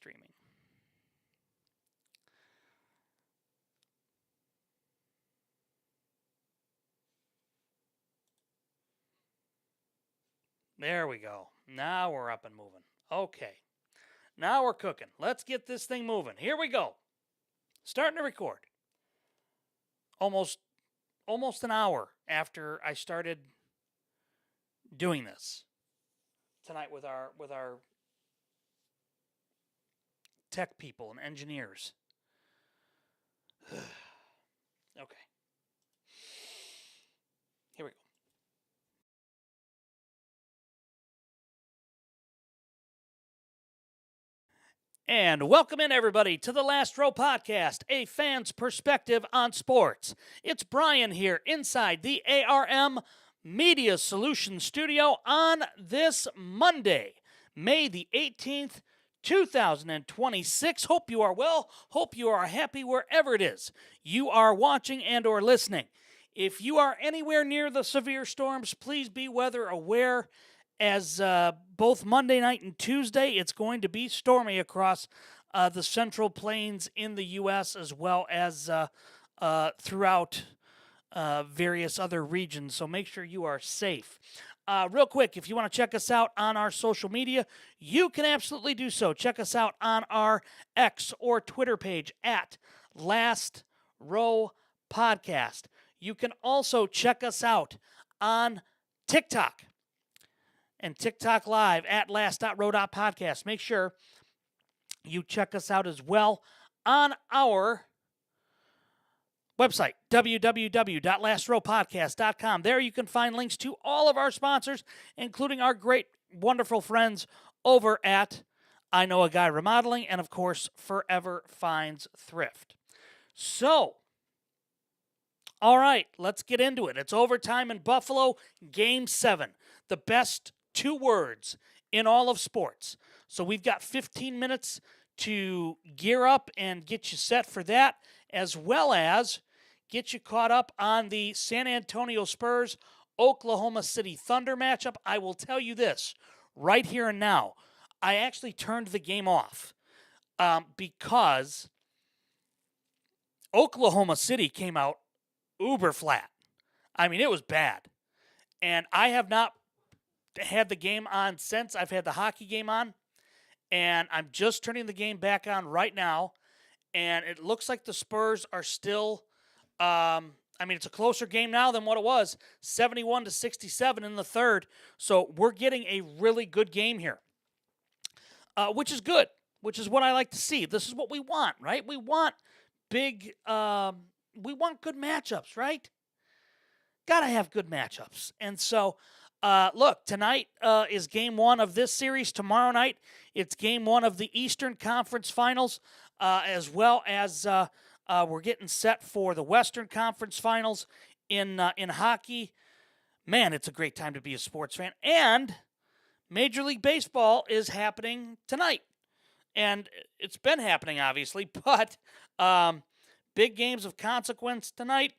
streaming. There we go. Now we're up and moving. Okay. Now we're cooking. Let's get this thing moving. Here we go. Starting to record. Almost an hour after I started doing this tonight with our tech people and engineers. Okay. Here we go. And welcome in, everybody, to the Last Row Podcast, a fan's perspective on sports. It's Brian here inside the ARM Media Solutions Studio on this Monday, May the 18th, 2026. Hope you are well. Hope you are happy wherever it is you are watching and or listening. If you are anywhere near the severe storms, please be weather aware. As both Monday night and Tuesday, it's going to be stormy across the Central Plains in the U.S. as well as throughout various other regions. So make sure you are safe. Real quick, if you want to check us out on our social media, you can absolutely do so. Check us out on our X or Twitter page at Last Row Podcast. You can also check us out on TikTok and TikTok Live at last.row.podcast. Make sure you check us out as well on our website, www.lastrowpodcast.com. There you can find links to all of our sponsors, including our great, wonderful friends over at I Know a Guy Remodeling and, of course, Forever Finds Thrift. So, all right, let's get into it. It's overtime in Buffalo, Game 7. The best 2 words in all of sports. So we've got 15 minutes to gear up and get you set for that, as well as get you caught up on the San Antonio Spurs Oklahoma City Thunder matchup. I will tell you this right here and now. I actually turned the game off because Oklahoma City came out uber flat. I mean, it was bad. And I have not had the game on since. I've had the hockey game on, and I'm just turning the game back on right now, and it looks like the Spurs are still, it's a closer game now than what it was, 71-67 in the third, so we're getting a really good game here, which is good, which is what I like to see. This is what we want, right? We want we want good matchups, right? Gotta have good matchups, and so look, tonight is game 1 of this series. Tomorrow night, it's game 1 of the Eastern Conference Finals, as well as we're getting set for the Western Conference Finals in hockey. Man, it's a great time to be a sports fan. And Major League Baseball is happening tonight. And it's been happening, obviously, but big games of consequence tonight.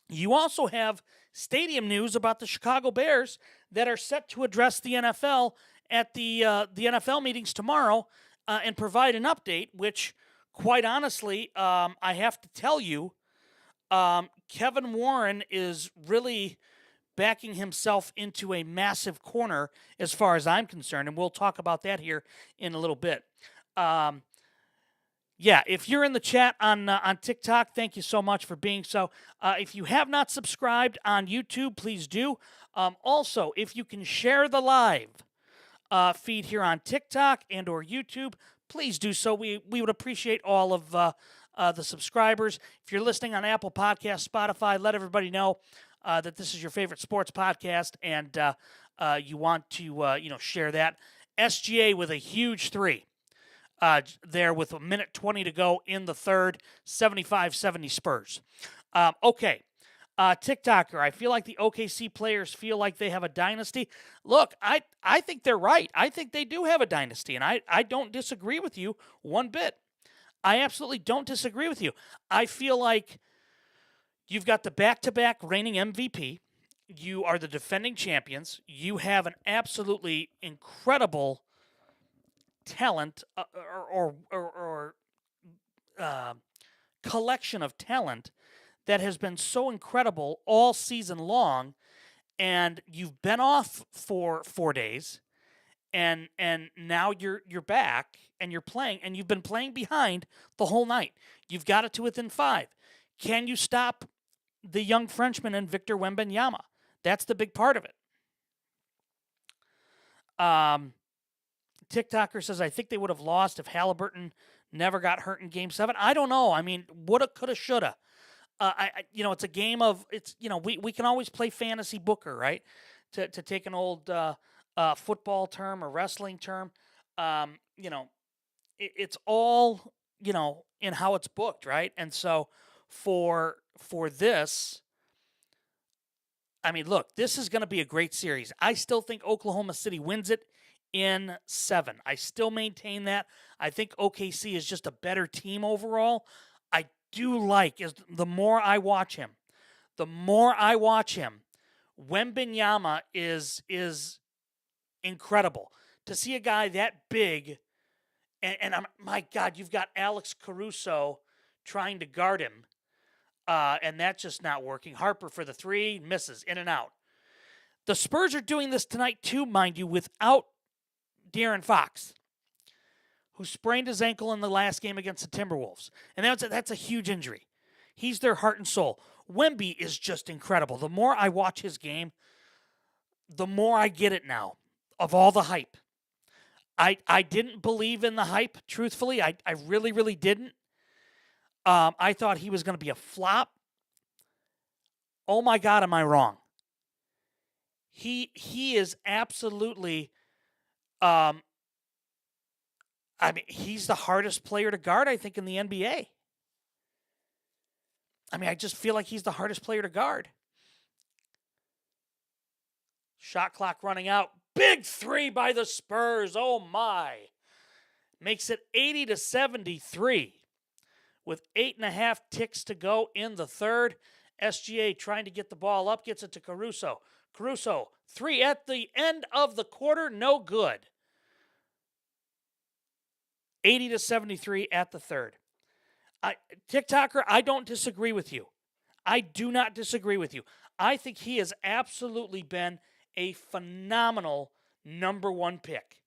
You also have stadium news about the Chicago Bears that are set to address the NFL at the NFL meetings tomorrow and provide an update, which, quite honestly, I have to tell you, Kevin Warren is really backing himself into a massive corner as far as I'm concerned, and we'll talk about that here in a little bit. Yeah, if you're in the chat on TikTok, thank you so much for being so. If you have not subscribed on YouTube, please do. Also, if you can share the live feed here on TikTok and or YouTube, please do so. We would appreciate all of the subscribers. If you're listening on Apple Podcasts, Spotify, let everybody know that this is your favorite sports podcast and you want to share that. SGA with a huge 3. There with a minute 20 to go in the third, 75-70 Spurs. Okay, TikToker, I feel like the OKC players feel like they have a dynasty. Look, I think they're right. I think they do have a dynasty, and I don't disagree with you one bit. I absolutely don't disagree with you. I feel like you've got the back-to-back reigning MVP. You are the defending champions. You have an absolutely incredible talent or collection of talent that has been so incredible all season long, and you've been off for 4 days, and now you're back and you're playing, and you've been playing behind the whole night. You've got it to within 5. Can you stop the young Frenchman and Victor Wembanyama? That's the big part of it. TikToker says, I think they would have lost if Halliburton never got hurt in Game 7. I don't know. I mean, woulda, coulda, shoulda. It's a game of, we can always play fantasy booker, right? To take an old football term or wrestling term. It's all, in how it's booked, right? And so for this, I mean, look, this is going to be a great series. I still think Oklahoma City wins it in 7. I still maintain that. I think OKC is just a better team overall. I do like, the more I watch him, Wembanyama is incredible. To see a guy that big, and my God, you've got Alex Caruso trying to guard him, and that's just not working. Harper for the 3, misses, in and out. The Spurs are doing this tonight too, mind you, without De'Aaron Fox, who sprained his ankle in the last game against the Timberwolves. And that's a huge injury. He's their heart and soul. Wemby is just incredible. The more I watch his game, the more I get it now, of all the hype. I didn't believe in the hype, truthfully. I really, really didn't. I thought he was going to be a flop. Oh my God, am I wrong? He is absolutely, he's the hardest player to guard, I think, in the NBA. I mean, I just feel like he's the hardest player to guard. Shot clock running out. Big 3 by the Spurs. Oh my. Makes it 80-73. With 8.5 ticks to go in the third. SGA trying to get the ball up. Gets it to Caruso. Caruso, 3 at the end of the quarter. No good. 80-73 at the third. TikToker, I don't disagree with you. I do not disagree with you. I think he has absolutely been a phenomenal number 1 pick.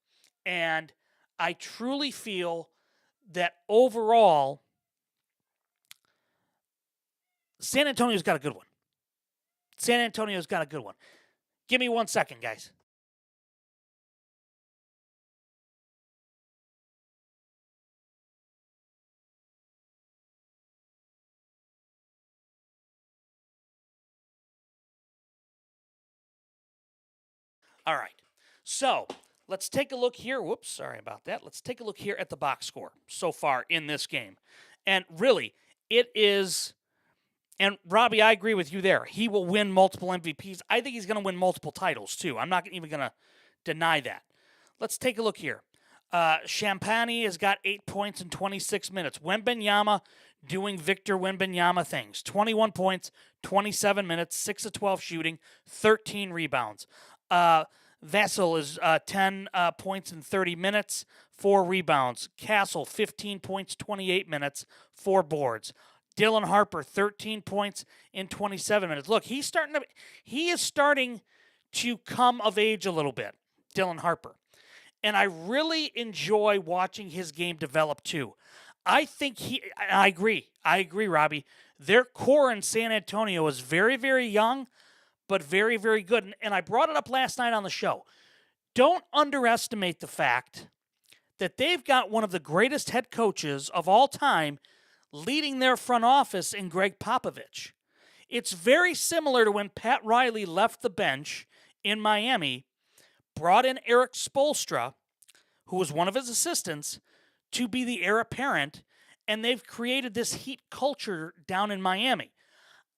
And I truly feel that overall, San Antonio's got a good one. San Antonio's got a good one. Give me 1 second, guys. All right. So let's take a look here. Whoops, sorry about that. Let's take a look here at the box score so far in this game. And really, it is, and Robbie, I agree with you there. He will win multiple MVPs. I think he's going to win multiple titles, too. I'm not even going to deny that. Let's take a look here. Champagny has got 8 points in 26 minutes. Wembanyama doing Victor Wembanyama things. 21 points, 27 minutes, 6 of 12 shooting, 13 rebounds. Vassell is 10 points in 30 minutes, 4 rebounds. Castle, 15 points, 28 minutes, 4 boards. Dylan Harper, 13 points in 27 minutes. Look, he is starting to come of age a little bit, Dylan Harper. And I really enjoy watching his game develop too. I think I agree, Robbie. Their core in San Antonio is very, very young, but very, very good. And I brought it up last night on the show. Don't underestimate the fact that they've got one of the greatest head coaches of all time leading their front office in Greg Popovich. It's very similar to when Pat Riley left the bench in Miami, brought in Eric Spoelstra, who was one of his assistants, to be the heir apparent, and they've created this Heat culture down in Miami.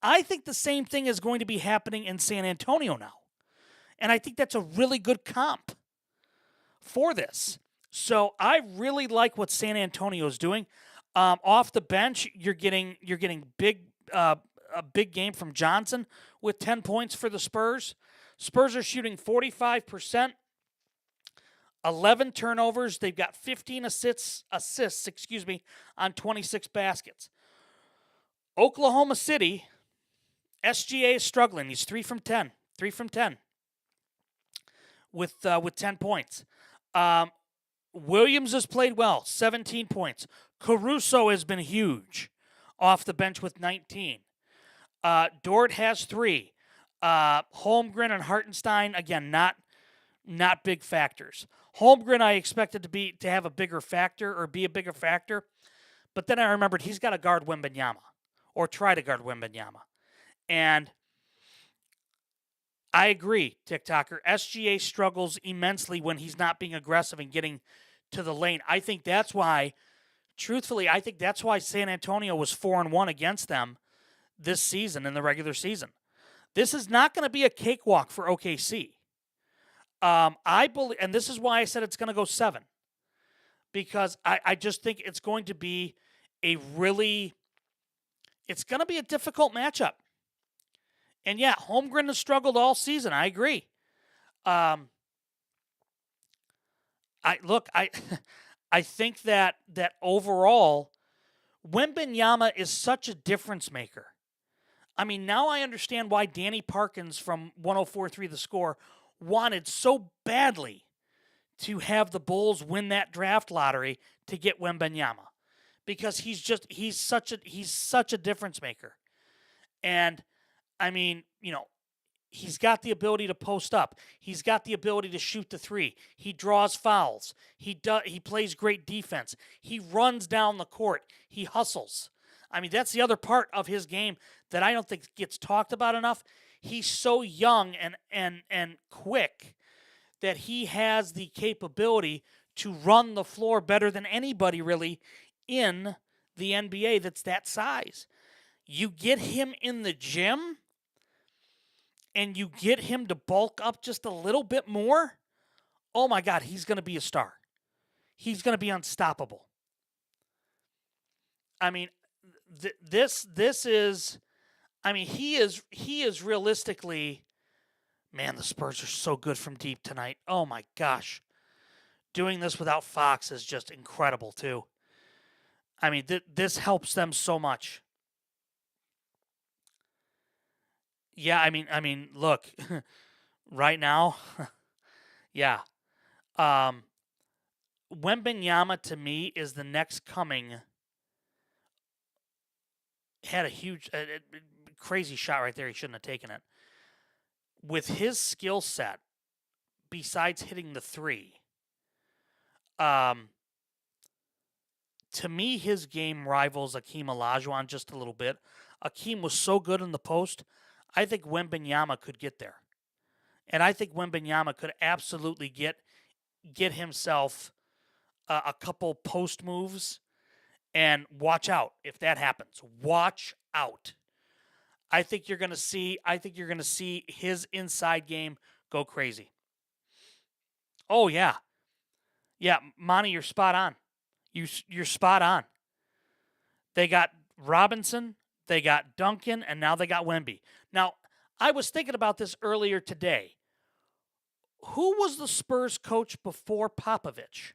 I think the same thing is going to be happening in San Antonio now. And I think that's a really good comp for this. So I really like what San Antonio is doing. Off the bench, you're getting a big game from Johnson with 10 points for the Spurs. Spurs are shooting 45% 11 turnovers. They've got 15 assists, on 26 baskets. Oklahoma City, SGA is struggling. He's 3 from 10. 3 from 10 with 10 points. Williams has played well, 17 points. Caruso has been huge off the bench with 19. Dort has 3. Holmgren and Hartenstein, again, not big factors. Holmgren I expected to have a bigger factor or be a bigger factor, but then I remembered he's got to guard Wembanyama or try to guard Wembanyama. And I agree, TikToker. SGA struggles immensely when he's not being aggressive and getting to the lane. I think that's why, truthfully, San Antonio was 4-1 against them this season in the regular season. This is not going to be a cakewalk for OKC. I believe, and this is why I said it's going to go 7, because I just think it's going to be it's going to be a difficult matchup. And yeah, Holmgren has struggled all season. I agree. I think that overall, Wembanyama is such a difference maker. I mean, now I understand why Danny Parkins from 104.3 The Score wanted so badly to have the Bulls win that draft lottery to get Wembanyama, because he's such a difference maker. And I mean, he's got the ability to post up. He's got the ability to shoot the 3. He draws fouls. He plays great defense. He runs down the court. He hustles. I mean, that's the other part of his game that I don't think gets talked about enough. He's so young and quick that he has the capability to run the floor better than anybody really in the NBA that's that size. You get him in the gym and you get him to bulk up just a little bit more, oh my God, he's going to be a star. He's going to be unstoppable. I mean, this is, I mean, he is realistically, man, the Spurs are so good from deep tonight. Oh my gosh. Doing this without Fox is just incredible too. I mean, this helps them so much. Yeah, I mean, look, right now, yeah. Wembanyama to me is the next coming. Had a huge, crazy shot right there. He shouldn't have taken it. With his skill set, besides hitting the 3, to me, his game rivals Akeem Olajuwon just a little bit. Akeem was so good in the post. I think Wembanyama could get there. And I think Wembanyama could absolutely get himself a couple post moves. And watch out if that happens. Watch out. I think you're going to see his inside game go crazy. Oh yeah. Yeah, Monty, you're spot on. You're spot on. They got Robinson, they got Duncan, and now they got Wemby. Now, I was thinking about this earlier today. Who was the Spurs coach before Popovich?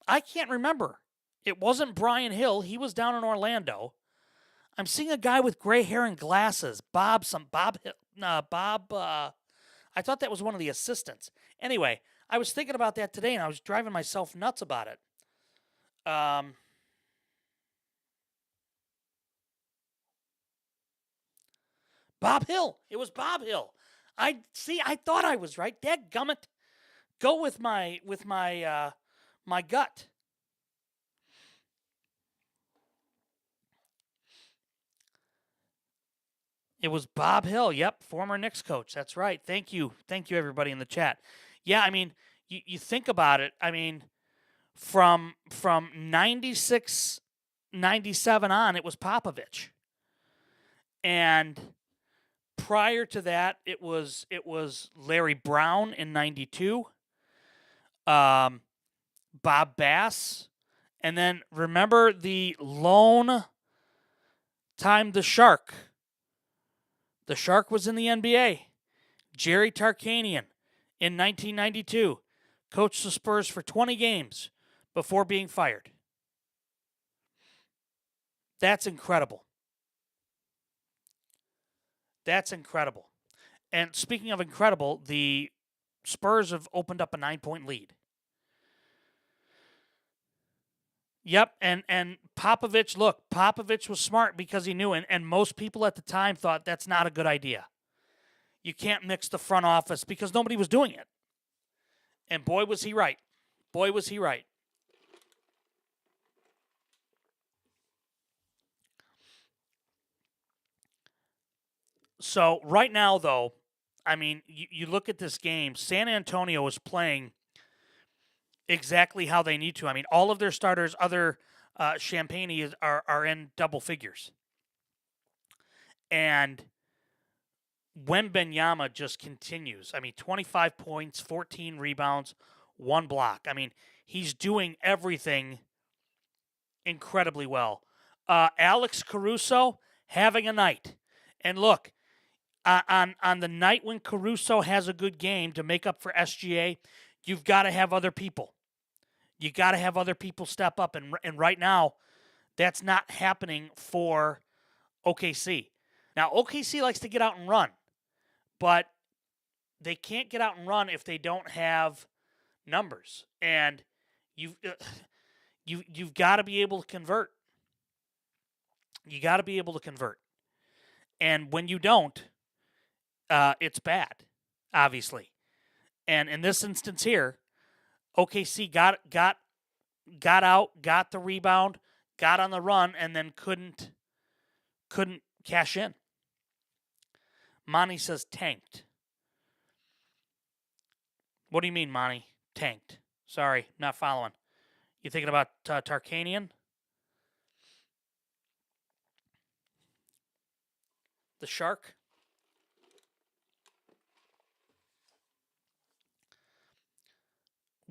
I can't remember. It wasn't Brian Hill. He was down in Orlando. I'm seeing a guy with gray hair and glasses. Bob. I thought that was one of the assistants. Anyway, I was thinking about that today, and I was driving myself nuts about it. Bob Hill. It was Bob Hill. I thought I was right. Dadgummit. Go with my gut. It was Bob Hill. Yep, former Knicks coach. That's right. Thank you, everybody in the chat. Yeah, I mean, you think about it. I mean, from 96, 97 on, it was Popovich, and prior to that, it was Larry Brown in 92. Bob Bass, and then remember the lone time the Shark. The Shark was in the NBA. Jerry Tarkanian in 1992, coached the Spurs for 20 games before being fired. That's incredible. That's incredible. And speaking of incredible, the Spurs have opened up a 9-point lead. Yep, and Popovich, look, Popovich was smart because he knew, and most people at the time thought that's not a good idea. You can't mix the front office because nobody was doing it. And boy, was he right. Boy, was he right. So right now, though, I mean, you look at this game, San Antonio is playing exactly how they need to. I mean, all of their starters, other Champagne, are in double figures. And Wembanyama just continues. I mean, 25 points, 14 rebounds, 1 block. I mean, he's doing everything incredibly well. Alex Caruso having a night. And look, on the night when Caruso has a good game to make up for SGA, you've got to have other people. You got to have other people step up. And right now, that's not happening for OKC. Now, OKC likes to get out and run, but they can't get out and run if they don't have numbers. And you've got to be able to convert. You got to be able to convert. And when you don't, it's bad, obviously. And in this instance here, OKC got out, got the rebound, got on the run, and then couldn't cash in. Monty says tanked. What do you mean, Monty? Tanked. Sorry, not following. You thinking about Tarkanian? The Shark?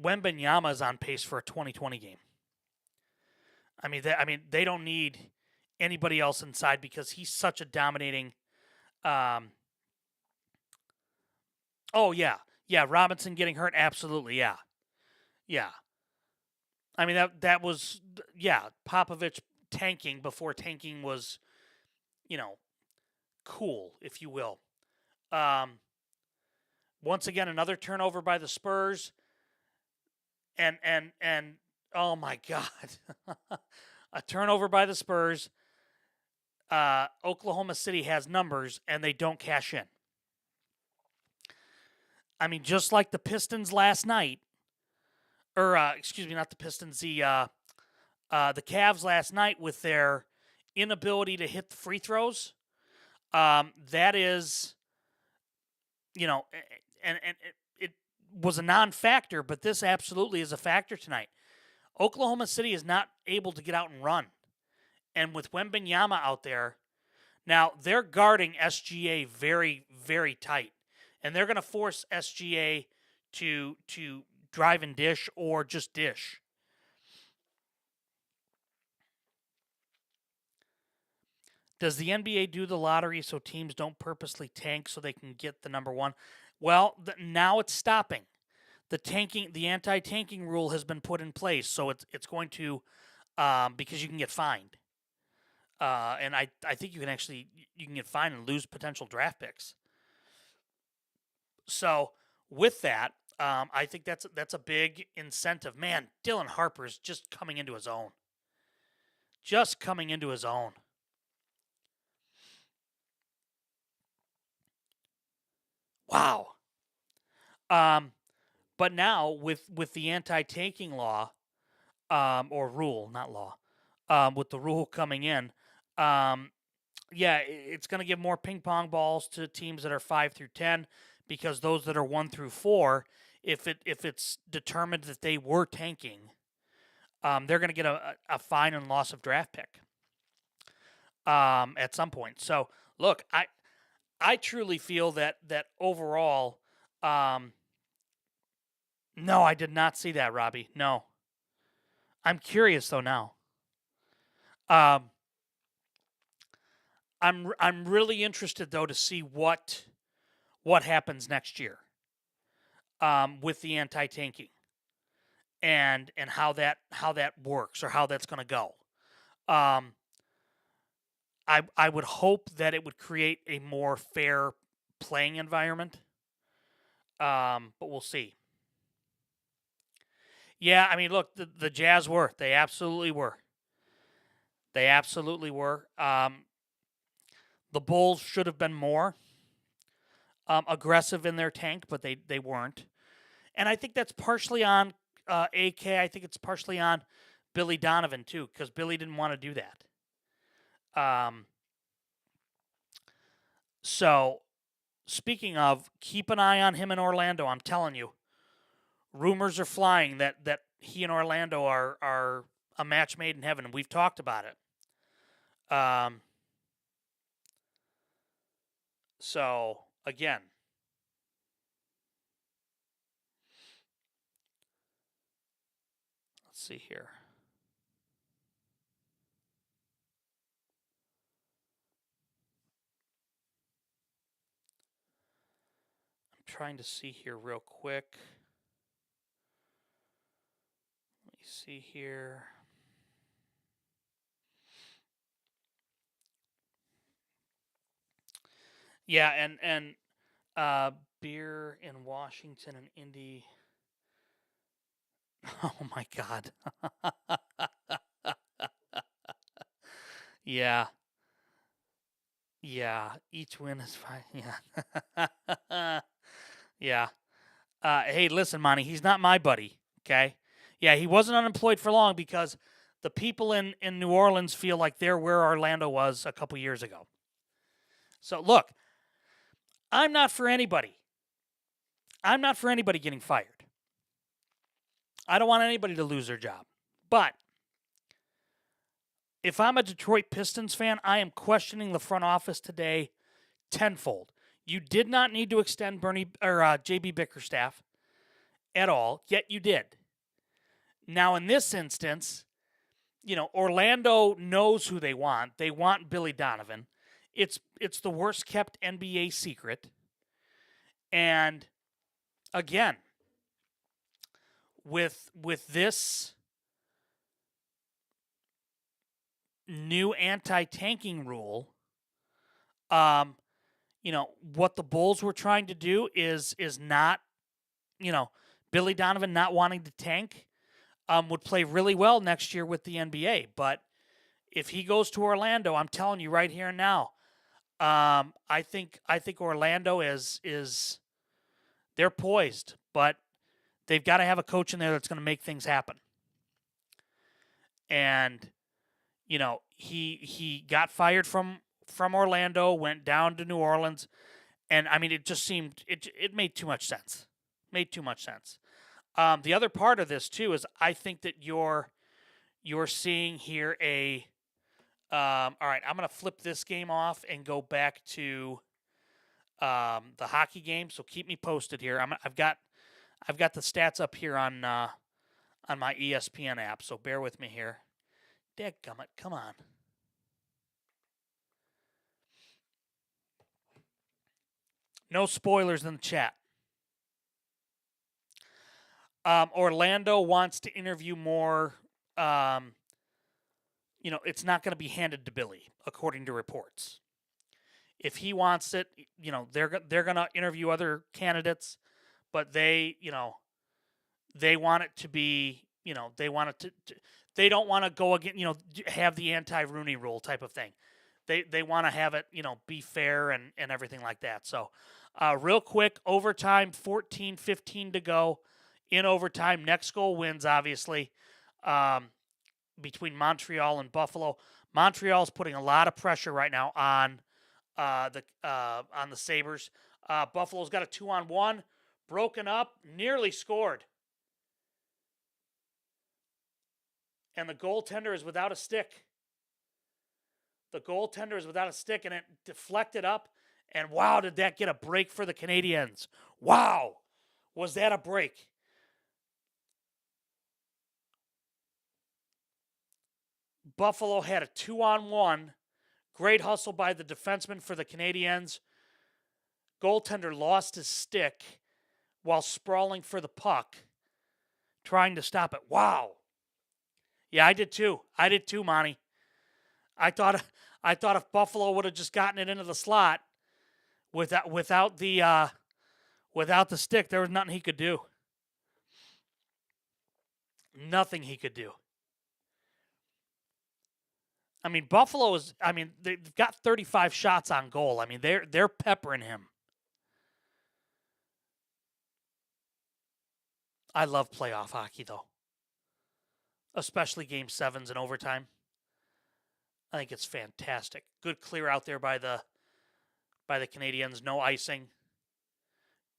Wembanyama is on pace for a 2020 game. I mean, they don't need anybody else inside because he's such a dominating. Oh yeah, Robinson getting hurt, absolutely, yeah. I mean that was Popovich tanking before tanking was, cool, if you will. Once again, another turnover by the Spurs. And oh my God, a turnover by the Spurs. Oklahoma City has numbers and they don't cash in. I mean, just like the Pistons last night, or excuse me, not the Pistons, the Cavs last night with their inability to hit the free throws. That is, and it was a non-factor, but this absolutely is a factor tonight. Oklahoma City is not able to get out and run. And with Wembanyama out there, now they're guarding SGA very, very tight. And they're going to force SGA to drive and dish or just dish. Does the NBA do the lottery so teams don't purposely tank so they can get the number one? Well, now it's stopping. The anti-tanking rule has been put in place, so it's going to, because you can get fined. And I think you can get fined and lose potential draft picks. So with that, I think that's a big incentive. Man, Dylan Harper's just coming into his own. Just coming into his own. Wow. But now with the anti-tanking law, or rule, not law, with the rule coming in, it's going to give more ping pong balls to teams that are 5 through 10, because those that are 1 through 4, if it's determined that they were tanking, they're going to get a fine and loss of draft pick at some point. So look, I truly feel that overall, no, I did not see that, Robbie. No. I'm curious though now. I'm really interested though to see what happens next year. with the anti-tanking and how that works or how that's going to go. Um, I would hope that it would create a more fair playing environment. But we'll see. Yeah, I mean, look, the Jazz were. They absolutely were. They absolutely were. The Bulls should have been more aggressive in their tank, but they weren't. And I think that's partially on AK. I think it's partially on Billy Donovan, too, because Billy didn't want to do that. So, speaking of, keep an eye on him in Orlando. I'm telling you, rumors are flying that he and Orlando are a match made in heaven. We've talked about it. So again, let's see here. I'm trying to see here real quick. Let me see here. Yeah, and beer in Washington and Indy. Oh my God. Yeah. Yeah. Each win is fine. Yeah. Yeah. Hey, listen, Monty, he's not my buddy. Okay. Yeah, he wasn't unemployed for long because the people in New Orleans feel like they're where Orlando was a couple years ago. So look, I'm not for anybody. I'm not for anybody getting fired. I don't want anybody to lose their job. But if I'm a Detroit Pistons fan, I am questioning the front office today tenfold. You did not need to extend JB Bickerstaff at all, yet you did. Now, in this instance, Orlando knows who they want. They want Billy Donovan. It's the worst kept NBA secret. And again, with this new anti-tanking rule, what the Bulls were trying to do is not, Billy Donovan not wanting to tank would play really well next year with the NBA. But if he goes to Orlando, I'm telling you right here and now, I think Orlando is they're poised, but they've got to have a coach in there that's going to make things happen. And he got fired from Orlando, went down to New Orleans, and I mean it just seemed it made too much sense. Made too much sense. The other part of this too is I think that you're seeing here a all right, I'm going to flip this game off and go back to the hockey game. So keep me posted here. I've got the stats up here on my ESPN app. So bear with me here. Dadgummit, come on. No spoilers in the chat. Orlando wants to interview more. It's not going to be handed to Billy, according to reports. If he wants it, they're going to interview other candidates, but they want it to be, they want it to they don't want to go again, have the anti-Rooney rule type of thing. They want to have it, be fair and everything like that. So, real quick, overtime, 14-15 to go. In overtime, next goal wins, obviously, between Montreal and Buffalo. Montreal's putting a lot of pressure right now on the Sabres. Buffalo's got a 2-on-1, broken up, nearly scored. And the goaltender is without a stick. The goaltender is without a stick, and it deflected up. And wow, did that get a break for the Canadiens. Wow, was that a break? Buffalo had a 2-on-1. Great hustle by the defenseman for the Canadiens. Goaltender lost his stick. while sprawling for the puck, trying to stop it. Wow. Yeah, I did too. Monty. I thought if Buffalo would have just gotten it into the slot without the stick, there was nothing he could do. Nothing he could do. I mean, Buffalo is. I mean, they've got 35 shots on goal. I mean, they're peppering him. I love playoff hockey though, especially game sevens and overtime. I think it's fantastic. Good clear out there by the Canadians. No icing.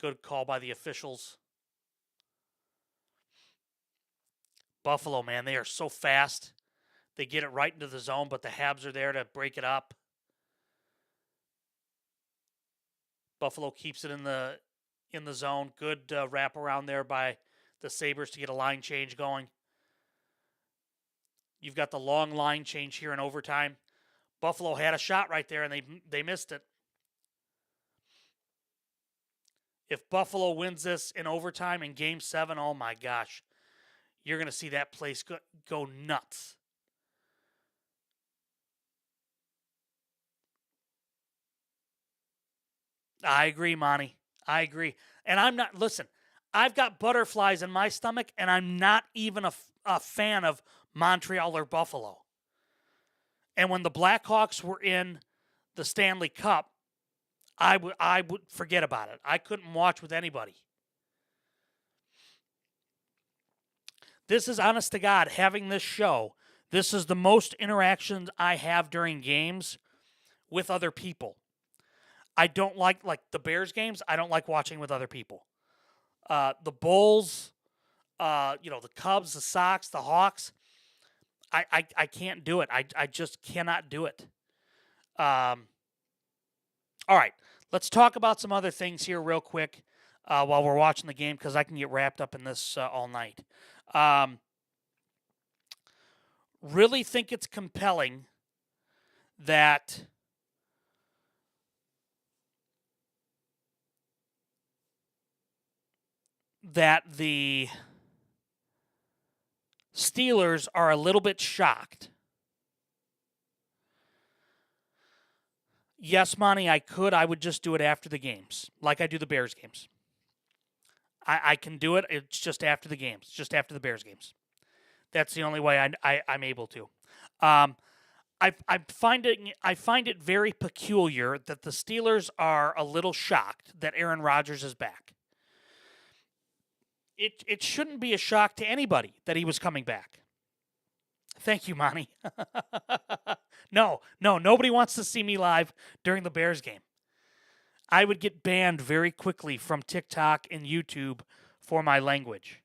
Good call by the officials. Buffalo, man, they are so fast. They get it right into the zone, but the Habs are there to break it up. Buffalo keeps it in the zone. Good wrap around there by the Sabres to get a line change going. You've got the long line change here in overtime. Buffalo had a shot right there, and they missed it. If Buffalo wins this in overtime in Game 7, oh my gosh, you're going to see that place go nuts. I agree, Monty. I agree. And I'm not, listen, I've got butterflies in my stomach, and I'm not even a fan of Montreal or Buffalo. And when the Blackhawks were in the Stanley Cup, I would forget about it. I couldn't watch with anybody. This is, honest to God, having this show, this is the most interactions I have during games with other people. I don't like the Bears games, I don't like watching with other people. The Bulls, the Cubs, the Sox, the Hawks, I can't do it. I just cannot do it. All right, let's talk about some other things here real quick while we're watching the game, because I can get wrapped up in this all night. Really think it's compelling that the Steelers are a little bit shocked. Yes, Monty, I would just do it after the games, like I do the Bears games. I can do it. It's just after the games, just after the Bears games. That's the only way I'm able to. I find it very peculiar that the Steelers are a little shocked that Aaron Rodgers is back. It shouldn't be a shock to anybody that he was coming back. Thank you, Monty. No, nobody wants to see me live during the Bears game. I would get banned very quickly from TikTok and YouTube for my language.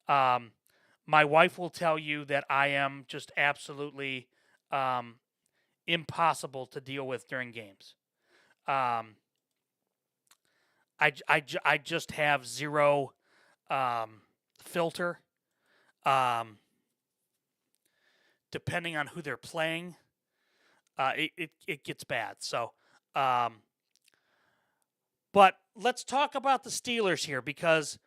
My wife will tell you that I am just absolutely impossible to deal with during games. I just have zero filter. Depending on who they're playing, it gets bad. So, but let's talk about the Steelers here, because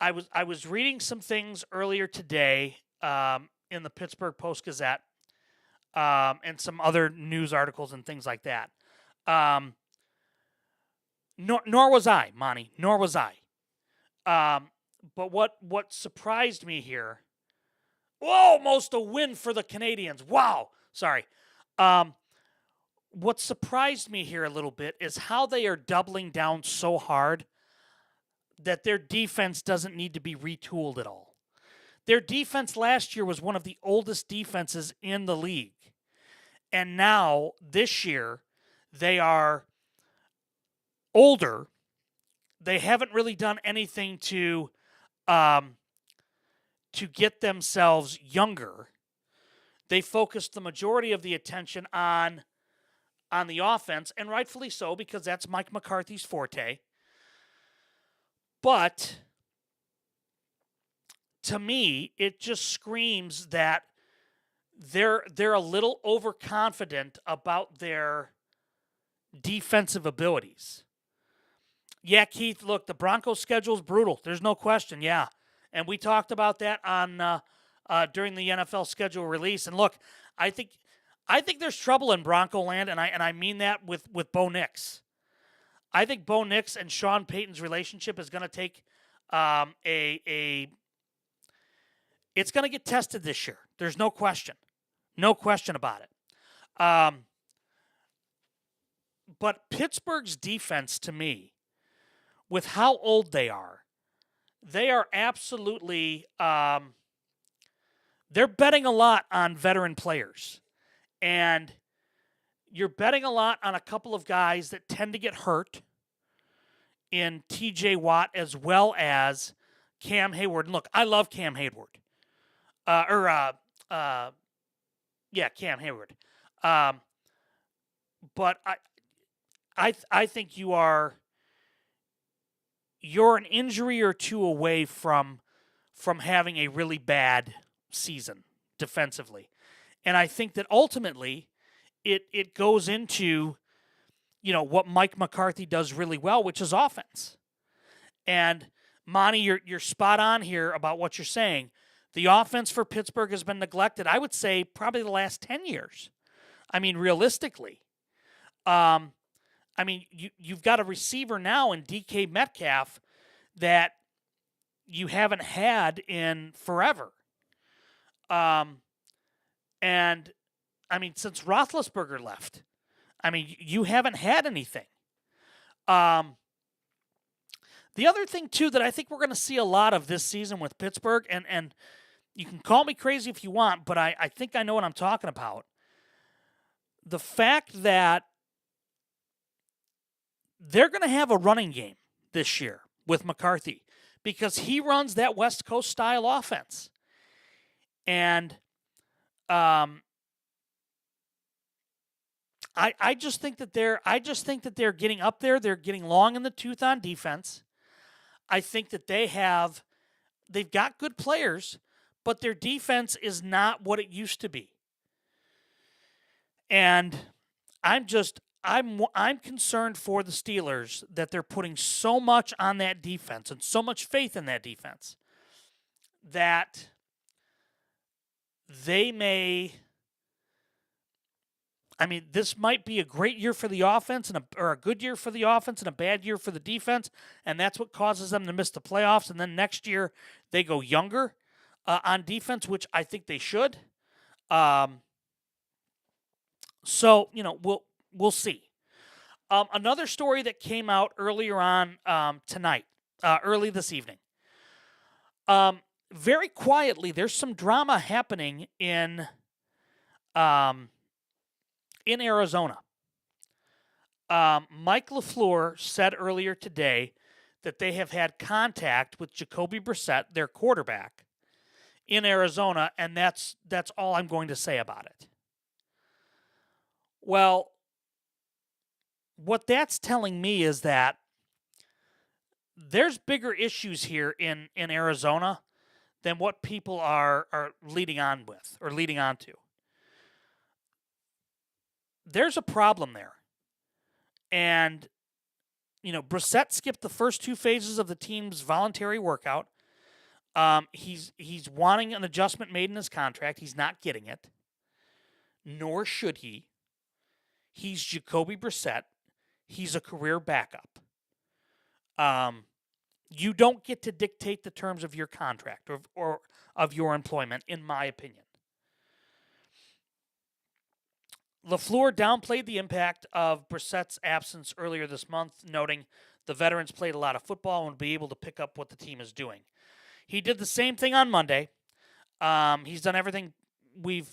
I was reading some things earlier today in the Pittsburgh Post-Gazette and some other news articles and things like that. Nor was I, Monty. Nor was I. But what surprised me here, almost a win for the Canadians. Wow. Sorry. What surprised me here a little bit is how they are doubling down so hard that their defense doesn't need to be retooled at all. Their defense last year was one of the oldest defenses in the league. And now, this year, they are older. They haven't really done anything to get themselves younger. They focused the majority of the attention on the offense, and rightfully so, because that's Mike McCarthy's forte. But to me, it just screams that they're a little overconfident about their defensive abilities. Yeah, Keith, look, the Broncos' schedule is brutal. There's no question, yeah. And we talked about that on during the NFL schedule release. And look, I think I think there's trouble in Bronco land, and I mean that with Bo Nix. I think Bo Nix and Sean Payton's relationship is going to take a it's going to get tested this year. There's no question. No question about it. But Pittsburgh's defense, to me, with how old they are absolutely they're betting a lot on veteran players. And you're betting a lot on a couple of guys that tend to get hurt in TJ Watt as well as Cam Hayward. And look, I love Cam Hayward. Cam Hayward. But I think you're an injury or two away from having a really bad season defensively. And I think that ultimately it goes into, what Mike McCarthy does really well, which is offense. And Monty, you're spot on here about what you're saying. The offense for Pittsburgh has been neglected, I would say, probably the last 10 years. I mean, realistically. You've got a receiver now in DK Metcalf that you haven't had in forever. Since Roethlisberger left, you haven't had anything. The other thing, too, that I think we're going to see a lot of this season with Pittsburgh, and you can call me crazy if you want, but I think I know what I'm talking about. The fact that they're going to have a running game this year with McCarthy because he runs that West Coast style offense. And I just think that they're getting up there. They're getting long in the tooth on defense. I think that they've got good players, but their defense is not what it used to be. And I'm concerned for the Steelers that they're putting so much on that defense and so much faith in that defense that they may. This might be a great year for the offense or a good year for the offense and a bad year for the defense, and that's what causes them to miss the playoffs. And then next year they go younger on defense, which I think they should. We'll see. Another story that came out earlier on tonight, early this evening. Very quietly, there's some drama happening in Arizona. Mike LaFleur said earlier today that they have had contact with Jacoby Brissett, their quarterback, in Arizona, and that's all I'm going to say about it. Well, what that's telling me is that there's bigger issues here in Arizona than what people are leading on with or leading on to. There's a problem there. And, Brissett skipped the first two phases of the team's voluntary workout. He's wanting an adjustment made in his contract. He's not getting it. Nor should he. He's Jacoby Brissett. He's a career backup. You don't get to dictate the terms of your contract or of your employment, in my opinion. LaFleur downplayed the impact of Brissett's absence earlier this month, noting the veterans played a lot of football and would be able to pick up what the team is doing. He did the same thing on Monday. He's done everything we've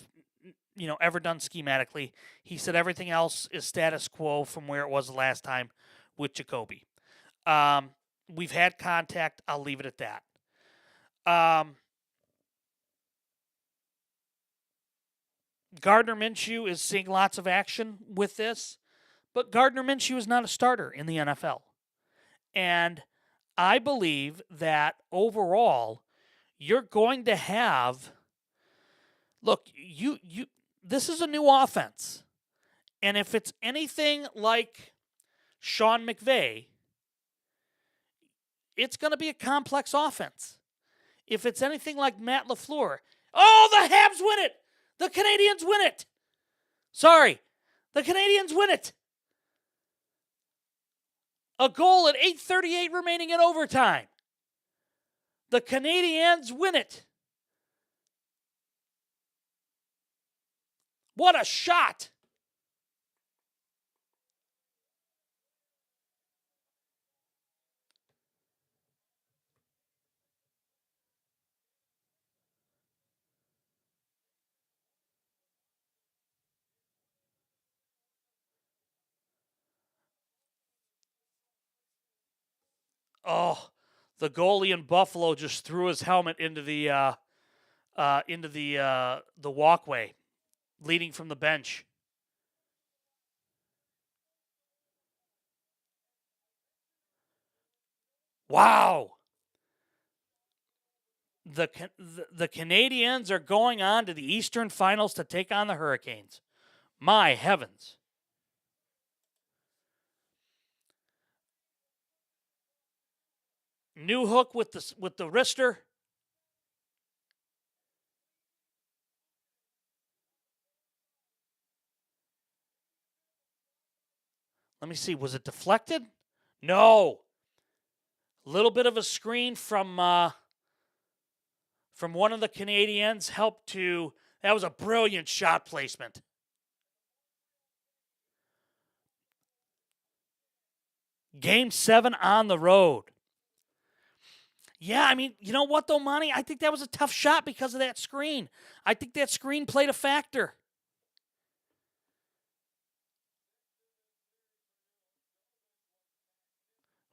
ever done schematically. He said everything else is status quo from where it was the last time with Jacoby. We've had contact. I'll leave it at that. Gardner Minshew is seeing lots of action with this, but Gardner Minshew is not a starter in the NFL. And I believe that overall, you're going to have, look, this is a new offense. And if it's anything like Sean McVay, it's going to be a complex offense. If it's anything like Matt LaFleur, oh, the Habs win it. The Canadians win it. Sorry, the Canadians win it. A goal at 8:38 remaining in overtime. The Canadiens win it. What a shot. Oh, the goalie in Buffalo just threw his helmet into the walkway leading from the bench. Wow. The Canadiens are going on to the Eastern Finals to take on the Hurricanes. My heavens. Newhook with the wrister. Let me see. Was it deflected? No. A little bit of a screen from one of the Canadiens helped to. That was a brilliant shot placement. Game 7 on the road. Yeah, I mean, you know what though, Monty? I think that was a tough shot because of that screen. I think that screen played a factor.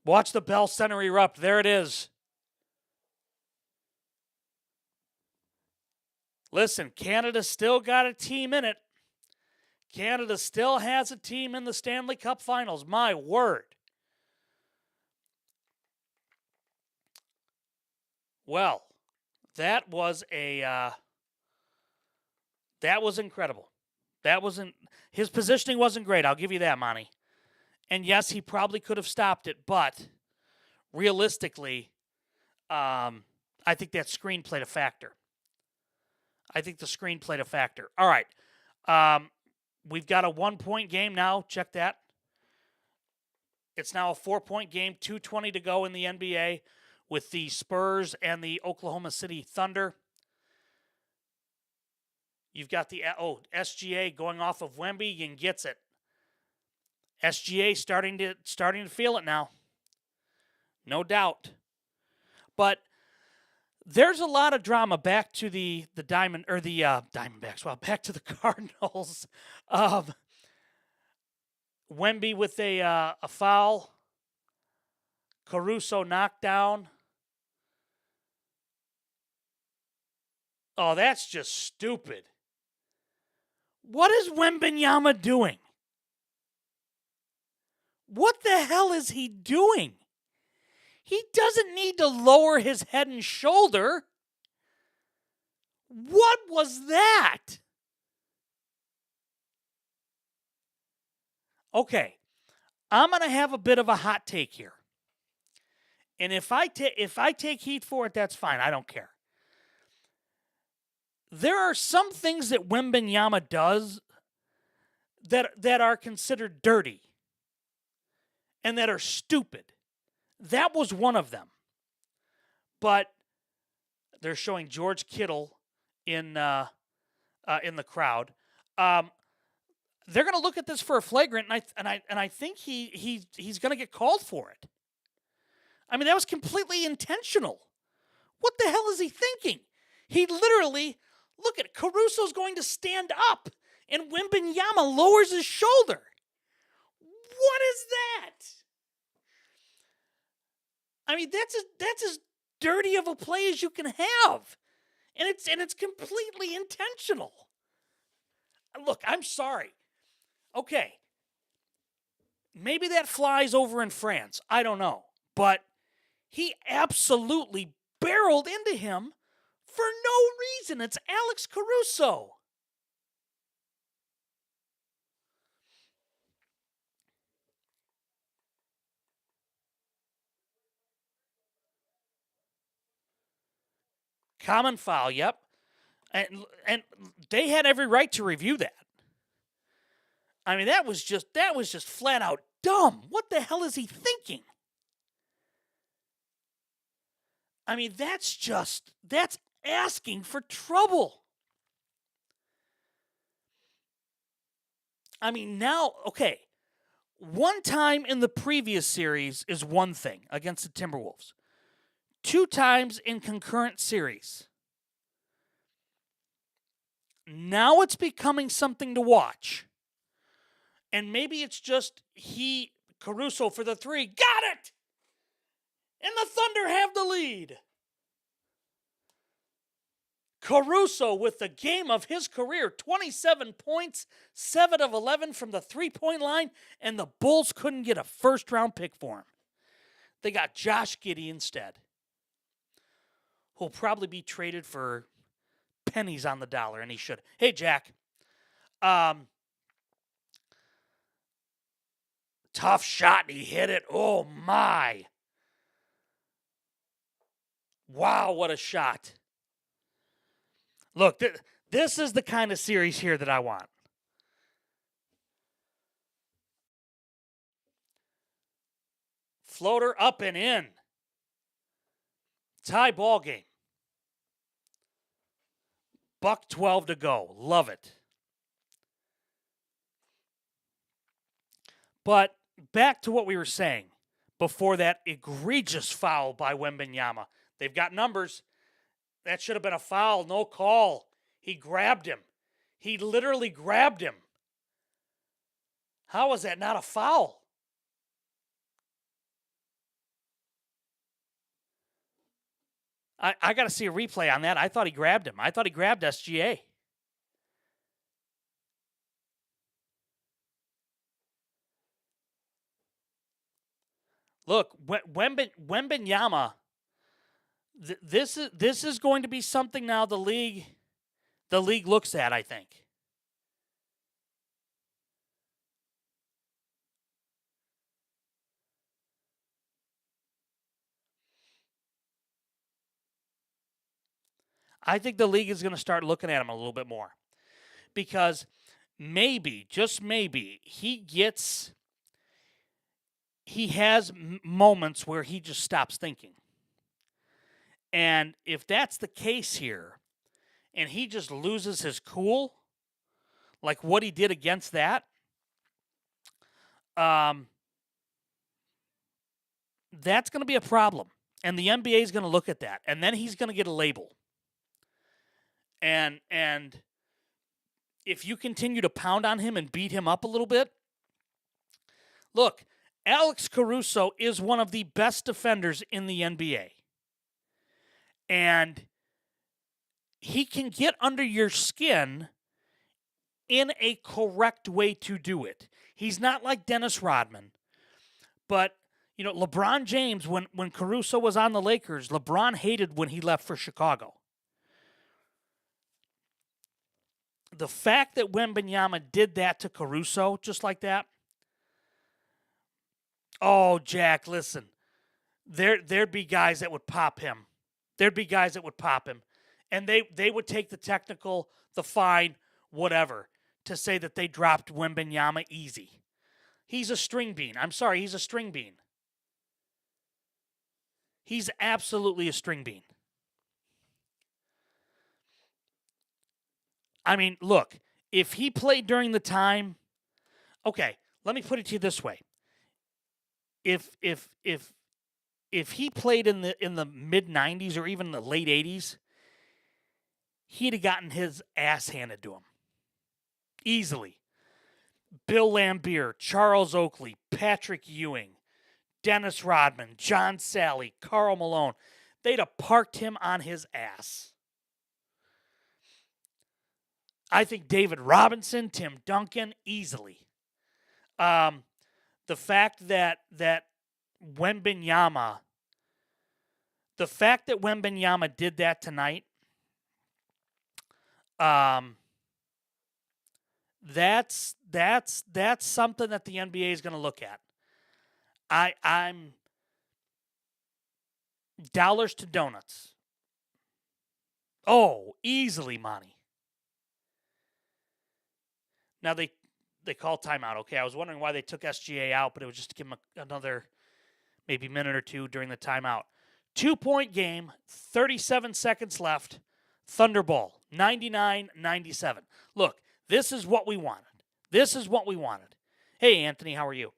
Watch the Bell Center erupt. There it is. Listen, Canada still got a team in it. Canada still has a team in the Stanley Cup Finals. My word. Well, that was incredible. His positioning wasn't great. I'll give you that, Monty. And yes, he probably could have stopped it, but realistically, I think that screen played a factor. All right. We've got a 1-point game now. Check that. It's now a 4-point game, 2:20 to go in the NBA with the Spurs and the Oklahoma City Thunder. You've got the SGA going off of Wemby and gets it. SGA starting to feel it now. No doubt. But there's a lot of drama back to the Diamondbacks. Well, back to the Cardinals. Wemby with a foul. Caruso knockdown. Oh, that's just stupid. What is Wembanyama doing? What the hell is he doing? He doesn't need to lower his head and shoulder. What was that? Okay, I'm going to have a bit of a hot take here. And if I take heat for it, that's fine. I don't care. There are some things that Wembanyama does that are considered dirty and that are stupid. That was one of them. But they're showing George Kittle in the crowd. They're going to look at this for a flagrant, and I think he's going to get called for it. I mean, that was completely intentional. What the hell is he thinking? He literally, look at it, Caruso's going to stand up, and Wembanyama lowers his shoulder. What is that? I mean, that's as dirty of a play as you can have, and it's completely intentional. Look, I'm sorry. Okay, maybe that flies over in France. I don't know, but he absolutely barreled into him for no reason. It's Alex Caruso. Common foul, yep. And they had every right to review that. I mean, that was just flat out dumb. What the hell is he thinking? I mean, that's asking for trouble. I mean, now, okay, one time in the previous series is one thing against the Timberwolves. 2 times in concurrent series. Now it's becoming something to watch. And maybe it's just Caruso for the 3. Got it! And the Thunder have the lead. Caruso with the game of his career, 27 points, 7 of 11 from the three-point line, and the Bulls couldn't get a first-round pick for him. They got Josh Giddey instead, who'll probably be traded for pennies on the dollar, and he should. Hey, Jack. Tough shot, and he hit it. Oh, my. Wow, what a shot. Look, this is the kind of series here that I want. Floater up and in. Tie ball game. Buck 12 to go. Love it. But back to what we were saying before that egregious foul by Wembanyama. They've got numbers. That should have been a foul. No call. He grabbed him. He literally grabbed him. How is that not a foul? I got to see a replay on that. I thought he grabbed him. I thought he grabbed SGA. Look, Wembanyama, this is going to be something now the league looks at, I think. I think the league is going to start looking at him a little bit more. Because maybe, just maybe, he has moments where he just stops thinking. And if that's the case here, and he just loses his cool, like what he did against that, that's going to be a problem. And the NBA is going to look at that. And then he's going to get a label. And if you continue to pound on him and beat him up a little bit, look, Alex Caruso is one of the best defenders in the NBA. And he can get under your skin in a correct way to do it. He's not like Dennis Rodman. But, you know, LeBron James, when Caruso was on the Lakers, LeBron hated when he left for Chicago. The fact that Wembanyama did that to Caruso, just like that, oh, Jack, listen, there'd be guys that would pop him. There'd be guys that would pop him. And they would take the technical, the fine, whatever, to say that they dropped Wembanyama easy. He's a string bean. I'm sorry, he's a string bean. He's absolutely a string bean. I mean, look, if he played during the time, okay, let me put it to you this way. If he played in the mid 90s or even the late 80s, he'd have gotten his ass handed to him. Easily. Bill Laimbeer, Charles Oakley, Patrick Ewing, Dennis Rodman, John Sally, Karl Malone, they'd have parked him on his ass. I think David Robinson, Tim Duncan, easily. The fact that Wembanyama did that tonight, that's something that the NBA is going to look at. I'm dollars to donuts. Oh, easily, Monty. Now they call timeout. Okay, I was wondering why they took SGA out, but it was just to give him another maybe minute or two during the timeout. 2-point game, 37 seconds left. Thunderball, 99-97. Look, this is what we wanted. This is what we wanted. Hey, Anthony, how are you?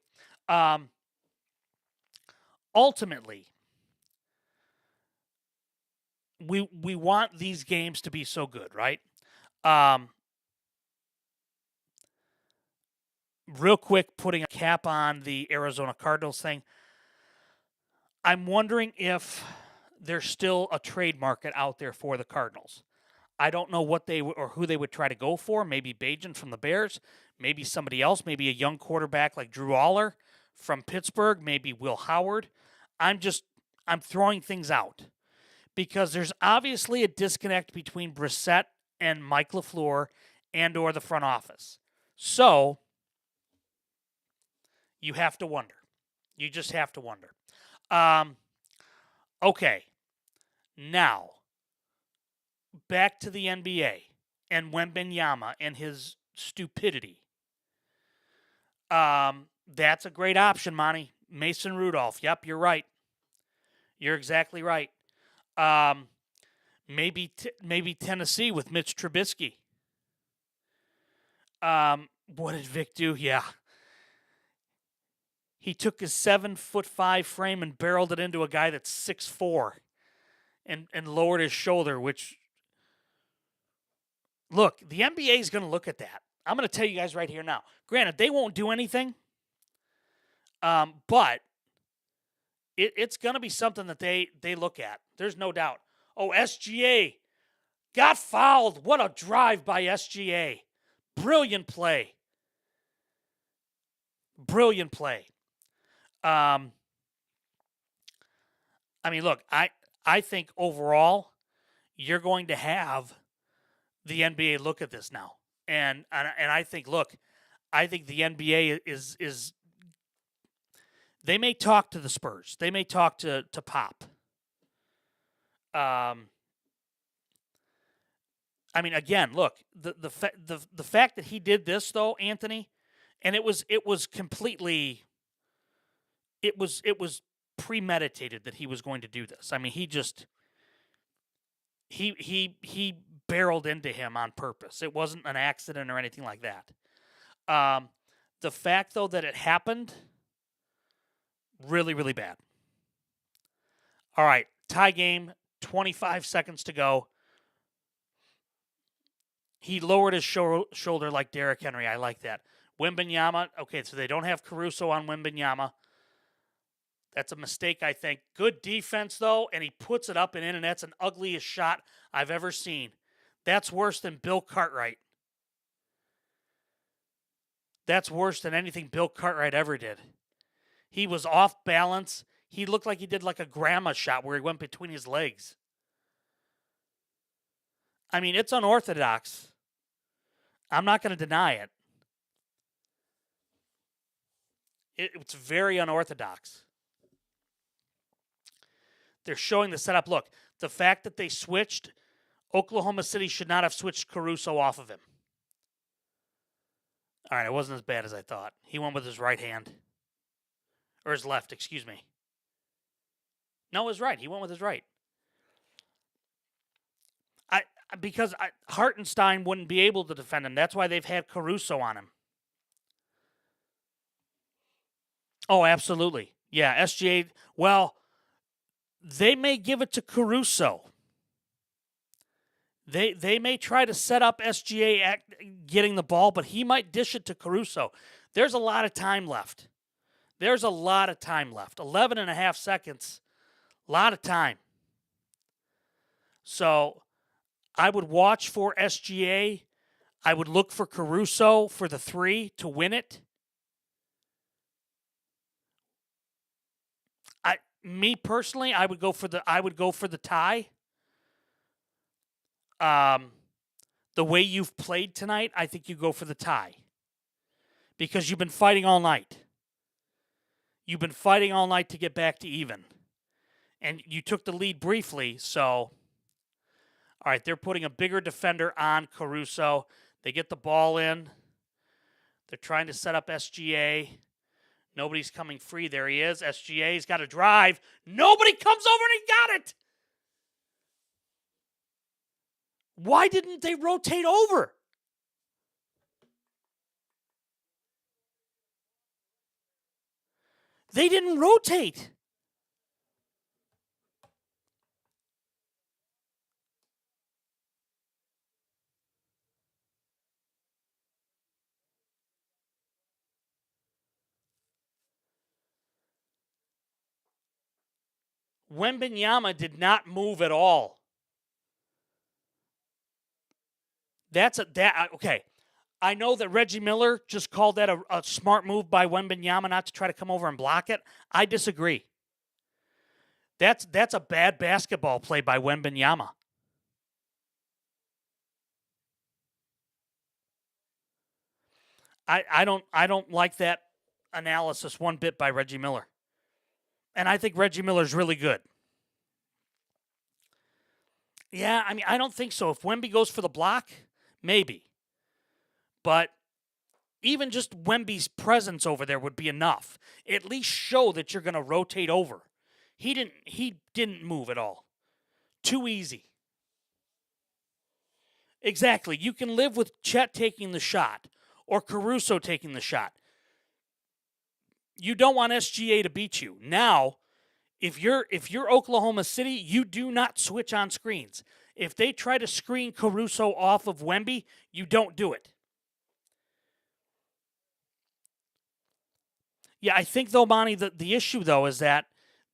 Ultimately, we want these games to be so good, right? Real quick, putting a cap on the Arizona Cardinals thing. I'm wondering if there's still a trade market out there for the Cardinals. I don't know what they or who they would try to go for. Maybe Bajan from the Bears, maybe somebody else, maybe a young quarterback like Drew Aller from Pittsburgh, maybe Will Howard. I'm throwing things out because there's obviously a disconnect between Brissett and Mike LaFleur and or the front office. So you have to wonder. You just have to wonder. Okay. Now, back to the NBA and Wembanyama and his stupidity. That's a great option, Monty. Mason Rudolph. Yep, you're right. You're exactly right. Maybe Tennessee with Mitch Trubisky. What did Vic do? Yeah. He took his 7'5" frame and barreled it into a guy that's 6'4" and lowered his shoulder, which, look, the NBA is going to look at that. I'm going to tell you guys right here now. Granted, they won't do anything, but it's going to be something that they look at. There's no doubt. Oh, SGA got fouled. What a drive by SGA. Brilliant play. Brilliant play. I mean, look, I think overall you're going to have the NBA look at this now. And I think, look, I think the NBA is they may talk to the Spurs. They may talk to Pop. I mean, again, look, the fact that he did this though, Anthony, and it was completely it was premeditated that he was going to do this. I mean, he barreled into him on purpose. It wasn't an accident or anything like that. The fact though that it happened, really, really bad. All right, tie game, 25 seconds to go. He lowered his shoulder like Derrick Henry. I like that. Wembanyama, okay, so they don't have Caruso on Wembanyama. That's a mistake, I think. Good defense, though, and he puts it up and in, and that's an ugliest shot I've ever seen. That's worse than Bill Cartwright. That's worse than anything Bill Cartwright ever did. He was off balance. He looked like he did like a grandma shot where he went between his legs. I mean, it's unorthodox. I'm not going to deny it. It's very unorthodox. They're showing the setup. Look, the fact that they switched, Oklahoma City should not have switched Caruso off of him. All right, it wasn't as bad as I thought. He went with his right hand. Or his left, excuse me. No, his right. He went with his right. Because Hartenstein wouldn't be able to defend him. That's why they've had Caruso on him. Oh, absolutely. Yeah, SGA, well, they may give it to Caruso. They may try to set up SGA getting the ball, but he might dish it to Caruso. There's a lot of time left. 11 and a half seconds. A lot of time. So I would watch for SGA. I would look for Caruso for the 3 to win it. Me personally, I would go for the tie. The way you've played tonight, I think you go for the tie. Because you've been fighting all night. You've been fighting all night to get back to even. And you took the lead briefly, so. All right, they're putting a bigger defender on Caruso. They get the ball in. They're trying to set up SGA. Nobody's coming free. There he is. SGA's got a drive. Nobody comes over and he got it. Why didn't they rotate over? They didn't rotate. Wembanyama did not move at all. Okay. I know that Reggie Miller just called that a smart move by Wembanyama not to try to come over and block it. I disagree. That's a bad basketball play by Wembanyama. I don't like that analysis one bit by Reggie Miller. And I think Reggie Miller's really good. Yeah, I mean, I don't think so. If Wemby goes for the block, maybe. But even just Wemby's presence over there would be enough. At least show that you're going to rotate over. He didn't move at all. Too easy. Exactly. You can live with Chet taking the shot or Caruso taking the shot. You don't want SGA to beat you. Now, if you're Oklahoma City, you do not switch on screens. If they try to screen Caruso off of Wemby, you don't do it. Yeah, I think, though, Monty, the issue, though, is that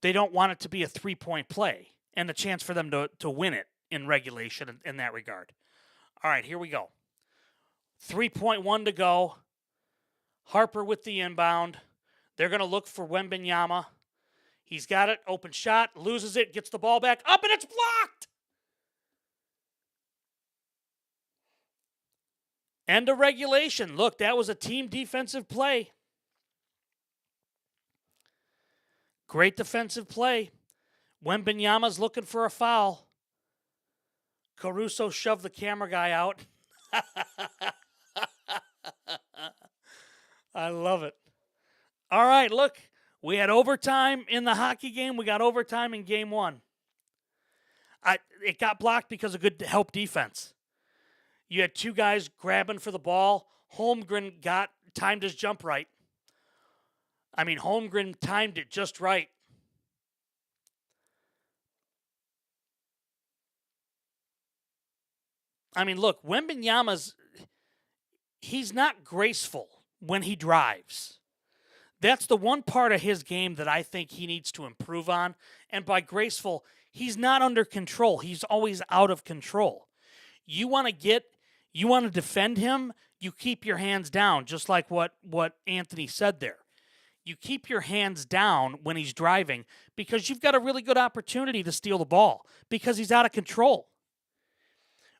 they don't want it to be a three-point play and a chance for them to win it in regulation in that regard. All right, here we go. 3.1 to go. Harper with the inbound. They're going to look for Wembanyama. He's got it. Open shot. Loses it. Gets the ball back. Up, and it's blocked. End of regulation. Look, that was a team defensive play. Great defensive play. Wembanyama's looking for a foul. Caruso shoved the camera guy out. I love it. All right, look. We had overtime in the hockey game. We got overtime in game one. It got blocked because of good help defense. You had two guys grabbing for the ball. Holmgren timed his jump right. I mean, Holmgren timed it just right. I mean, look, he's not graceful when he drives. That's the one part of his game that I think he needs to improve on. And by graceful, he's not under control. He's always out of control. You want to defend him, you keep your hands down, just like what Anthony said there. You keep your hands down when he's driving because you've got a really good opportunity to steal the ball because he's out of control.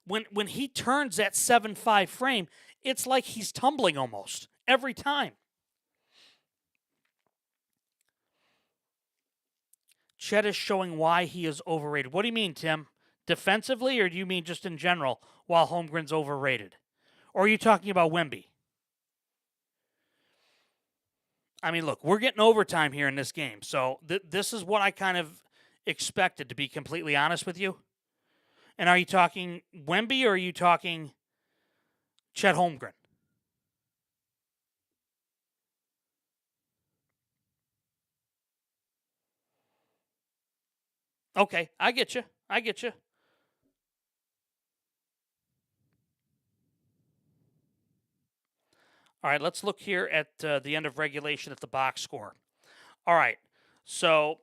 When he turns that 7-5 frame, it's like he's tumbling almost every time. Chet is showing why he is overrated. What do you mean, Tim? Defensively, or do you mean just in general while Holmgren's overrated? Or are you talking about Wemby? I mean, look, we're getting overtime here in this game. So this is what I kind of expected, to be completely honest with you. And are you talking Wemby or are you talking Chet Holmgren? Okay, I get you. All right, let's look here at the end of regulation at the box score. All right, so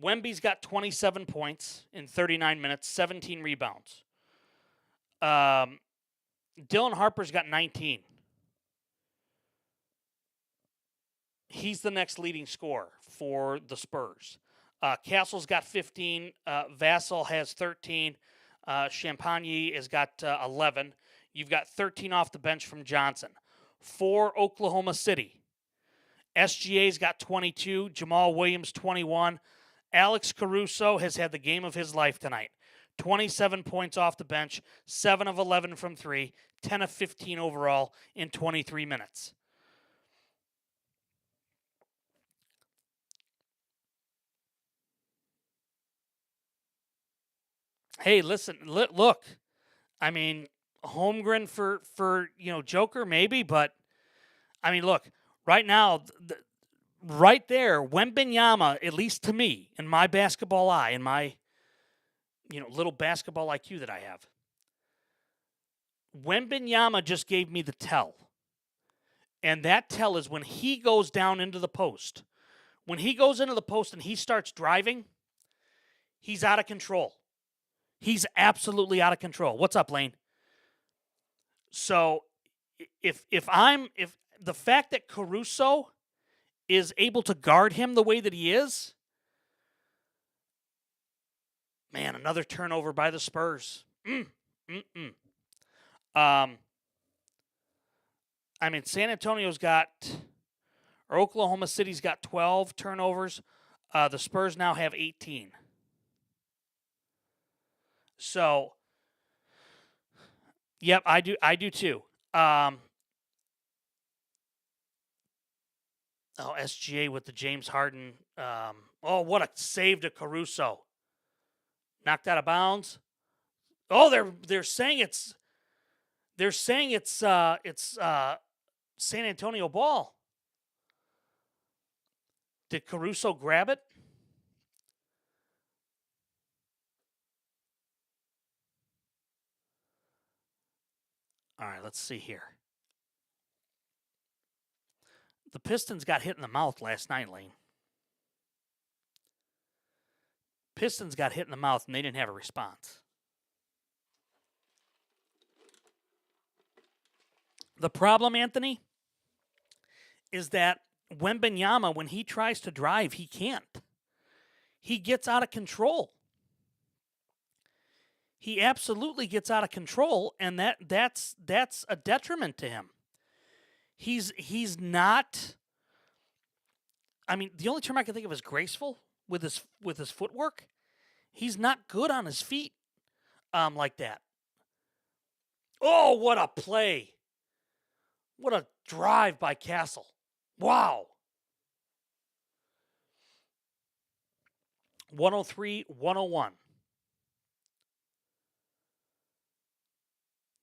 Wemby's got 27 points in 39 minutes, 17 rebounds. Dylan Harper's got 19. He's the next leading scorer for the Spurs. Castle's got 15. Vassell has 13. Champagne has got 11. You've got 13 off the bench from Johnson. For Oklahoma City, SGA's got 22. Jamal Williams, 21. Alex Caruso has had the game of his life tonight. 27 points off the bench, 7 of 11 from 3, 10 of 15 overall in 23 minutes. Hey, listen, look. I mean, Holmgren for Joker maybe, but I mean, look, right now, right there, Wembanyama, at least to me, in my basketball eye, in my little basketball IQ that I have, Wembanyama just gave me the tell. And that tell is when he goes down into the post. When he goes into the post and he starts driving, he's out of control. He's absolutely out of control. What's up, Lane? So if the fact that Caruso is able to guard him the way that he is, man, another turnover by the Spurs. I mean, San Antonio's got, or Oklahoma City's got 12 turnovers. The Spurs now have 18. So, yep, I do too. SGA with the James Harden. What a save to Caruso. Knocked out of bounds. Oh, they're saying it's San Antonio ball. Did Caruso grab it? All right, let's see here. The Pistons got hit in the mouth last night, Lane. Pistons got hit in the mouth and they didn't have a response. The problem, Anthony, is that Wembanyama, when he tries to drive, he can't. He gets out of control. He absolutely gets out of control, and that's a detriment to him. He's not. I mean, the only term I can think of is graceful with his footwork. He's not good on his feet, like that. Oh, what a play! What a drive by Castle! Wow. 103-101.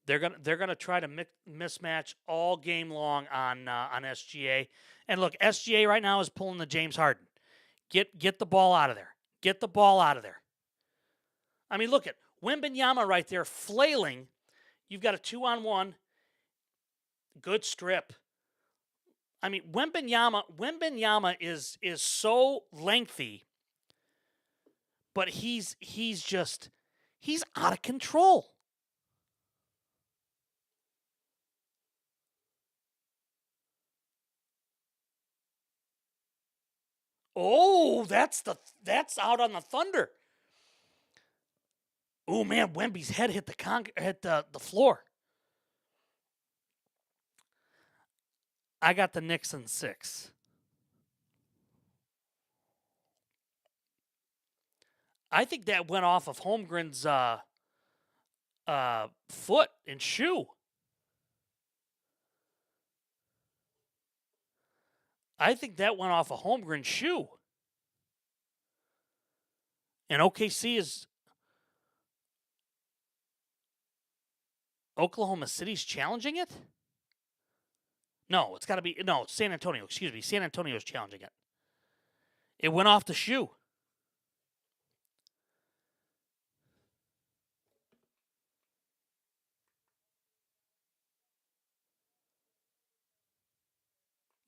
They're gonna try to mismatch all game long on SGA. And look, SGA right now is pulling the James Harden. Get the ball out of there. Get the ball out of there. I mean, look at Wembanyama right there flailing. You've got a 2-on-1. Good strip. I mean, Wembanyama is so lengthy, but he's out of control. Oh, that's out on the Thunder. Oh man, Wemby's head hit the floor. I got the Knicks in 6. I think that went off of Holmgren's foot and shoe. I think that went off of Holmgren's shoe. And OKC is Oklahoma City's challenging it? No, it's got to be San Antonio. Excuse me, San Antonio's challenging it. It went off the shoe.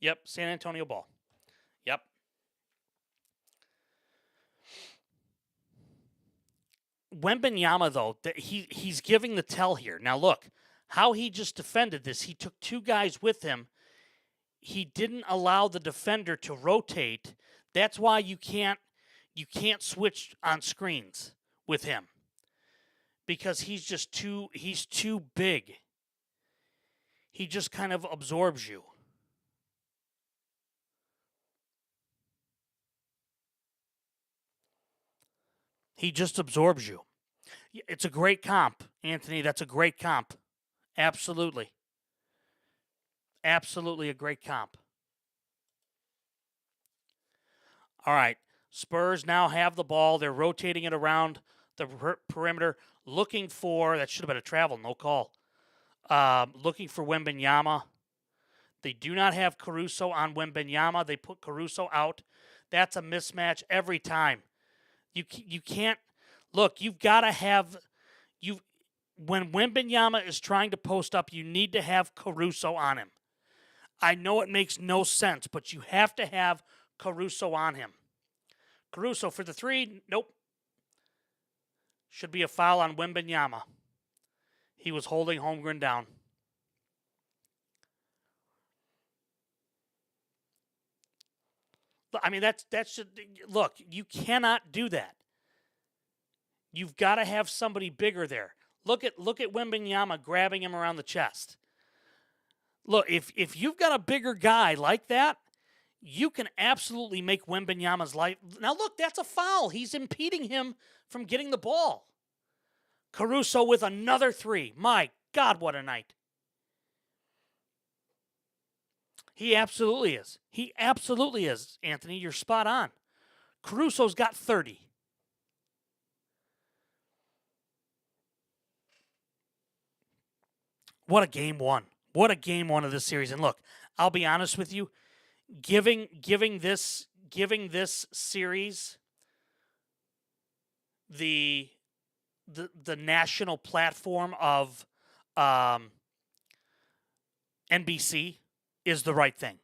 Yep, San Antonio ball. Yep. Wembanyama, though, he's giving the tell here. Now, look, how he just defended this. He took 2 guys with him. He didn't allow the defender to rotate. That's why you can't switch on screens with him. Because he's too big. He just kind of absorbs you. He just absorbs you. It's a great comp, Anthony. That's a great comp. Absolutely. Absolutely a great comp. All right. Spurs now have the ball. They're rotating it around the perimeter, looking for, that should have been a travel, no call. Looking for Wembanyama. They do not have Caruso on Wembanyama. They put Caruso out. That's a mismatch every time. You can't look. You've got to have when Wembanyama is trying to post up. You need to have Caruso on him. I know it makes no sense, but you have to have Caruso on him. Caruso for the three. Nope. Should be a foul on Wembanyama. He was holding Holmgren down. I mean, that's just, look, you cannot do that. You've got to have somebody bigger there. Look at Wembanyama grabbing him around the chest. Look, if you've got a bigger guy like that, you can absolutely make Wembanyama's life. Now, look, that's a foul. He's impeding him from getting the ball. Caruso with another three. My God, what a night. He absolutely is. He absolutely is, Anthony. You're spot on. Caruso's got 30. What a game one. What a game one of this series. And look, I'll be honest with you, giving this series the national platform of NBC is the right thing.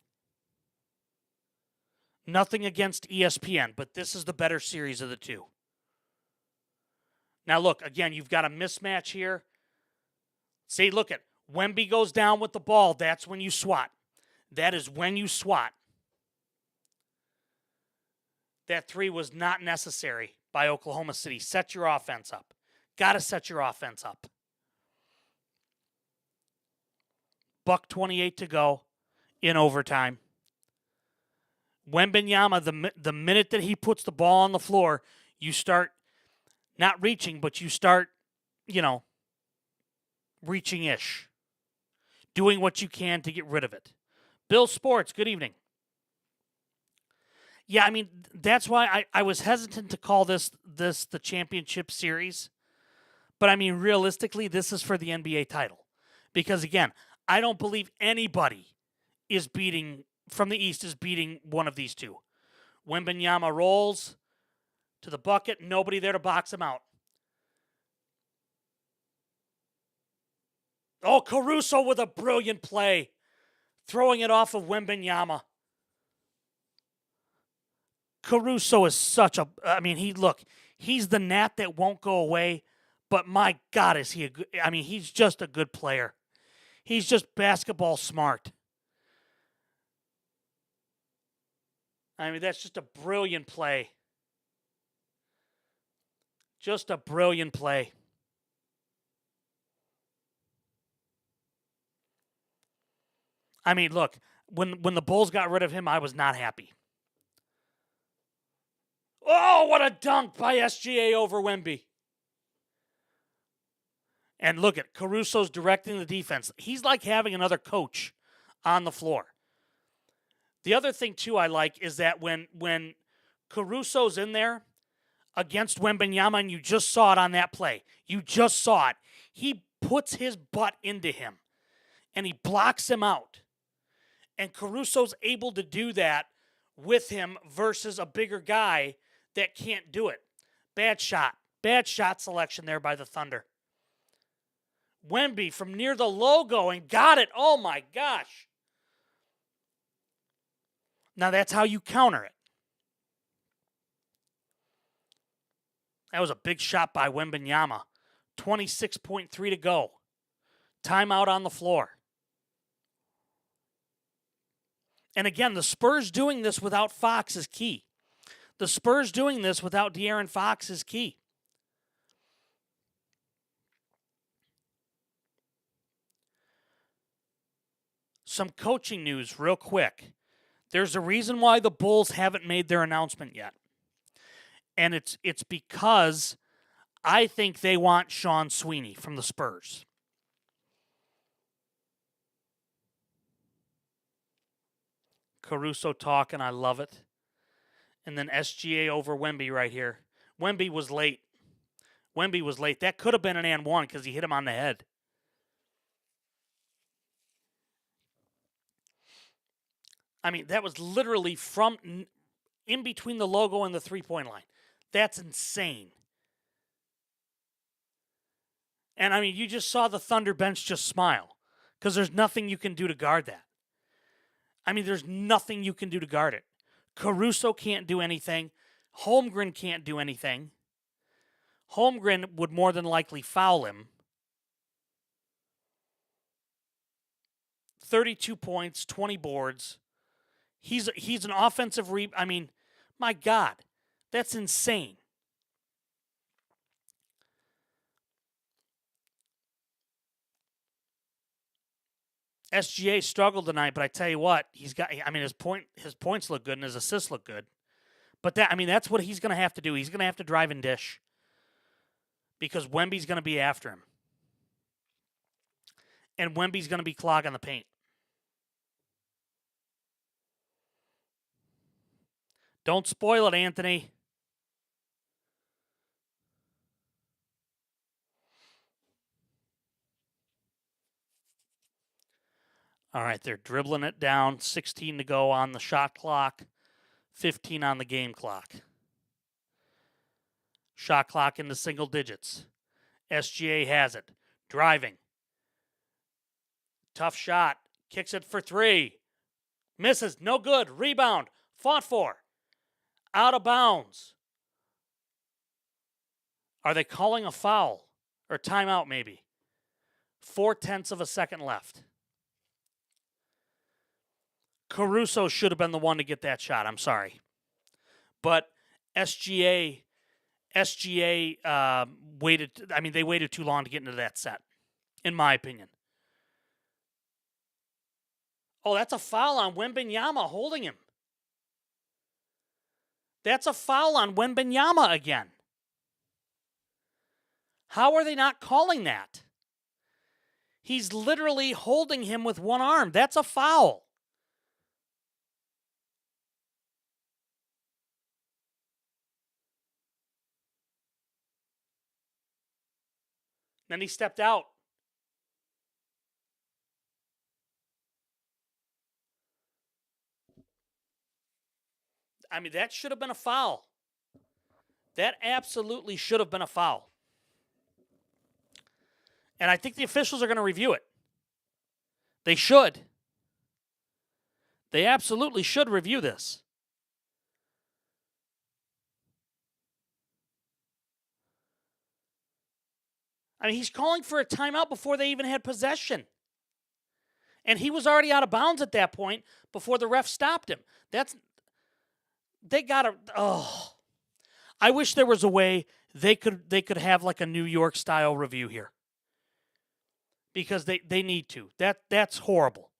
Nothing against ESPN, but this is the better series of the two. Now look, again, you've got a mismatch here. See, look at Wemby goes down with the ball. That's when you swat. That is when you swat. That three was not necessary by Oklahoma City. Set your offense up. Got to set your offense up. $1:28 to go in overtime. Wembanyama, the minute that he puts the ball on the floor, you start not reaching, but you start, reaching-ish. Doing what you can to get rid of it. Bill Sports, good evening. Yeah, I mean, that's why I was hesitant to call this the championship series. But, I mean, realistically, this is for the NBA title. Because, again, I don't believe anybody from the East is beating one of these two. Wembanyama rolls to the bucket. Nobody there to box him out. Oh, Caruso with a brilliant play. Throwing it off of Wembanyama. Caruso is he's the gnat that won't go away. But my God, is he he's just a good player. He's just basketball smart. I mean, that's just a brilliant play. Just a brilliant play. I mean, look, when the Bulls got rid of him, I was not happy. Oh, what a dunk by SGA over Wemby. And look at Caruso's directing the defense. He's like having another coach on the floor. The other thing, too, I like is that when Caruso's in there against Wembanyama, and you just saw it on that play. You just saw it. He puts his butt into him, and he blocks him out. And Caruso's able to do that with him versus a bigger guy that can't do it. Bad shot. Bad shot selection there by the Thunder. Wemby from near the logo and got it. Oh, my gosh. Now, that's how you counter it. That was a big shot by Wembanyama. 26.3 to go. Timeout on the floor. And again, the Spurs doing this without Fox is key. The Spurs doing this without De'Aaron Fox is key. Some coaching news real quick. There's a reason why the Bulls haven't made their announcement yet. And it's because I think they want Sean Sweeney from the Spurs. Caruso talking, I love it. And then SGA over Wemby right here. Wemby was late. That could have been an and one because he hit him on the head. I mean, that was literally from in between the logo and the three-point line. That's insane. And, I mean, you just saw the Thunder bench just smile because there's nothing you can do to guard that. I mean, there's nothing you can do to guard it. Caruso can't do anything. Holmgren can't do anything. Holmgren would more than likely foul him. 32 points, 20 boards. He's an offensive I mean, my God, that's insane. SGA struggled tonight, but I tell you what, he's got. I mean, his points look good and his assists look good. But that's what he's going to have to do. He's going to have to drive and dish because Wemby's going to be after him, and Wemby's going to be clogging the paint. Don't spoil it, Anthony. All right, they're dribbling it down. 16 to go on the shot clock. 15 on the game clock. Shot clock into single digits. SGA has it. Driving. Tough shot. Kicks it for three. Misses. No good. Rebound. Fought for. Out of bounds. Are they calling a foul? Or timeout maybe? 0.4 of a second left. Caruso should have been the one to get that shot. I'm sorry. But SGA waited. I mean, they waited too long to get into that set, in my opinion. Oh, that's a foul on Wembanyama holding him. That's a foul on Wembanyama again. How are they not calling that? He's literally holding him with one arm. That's a foul. Then he stepped out. I mean, that should have been a foul. That absolutely should have been a foul. And I think the officials are going to review it. They should. They absolutely should review this. I mean, he's calling for a timeout before they even had possession. And he was already out of bounds at that point before the ref stopped him. They got to, I wish there was a way they could have like a New York style review here. Because they need to. That's horrible.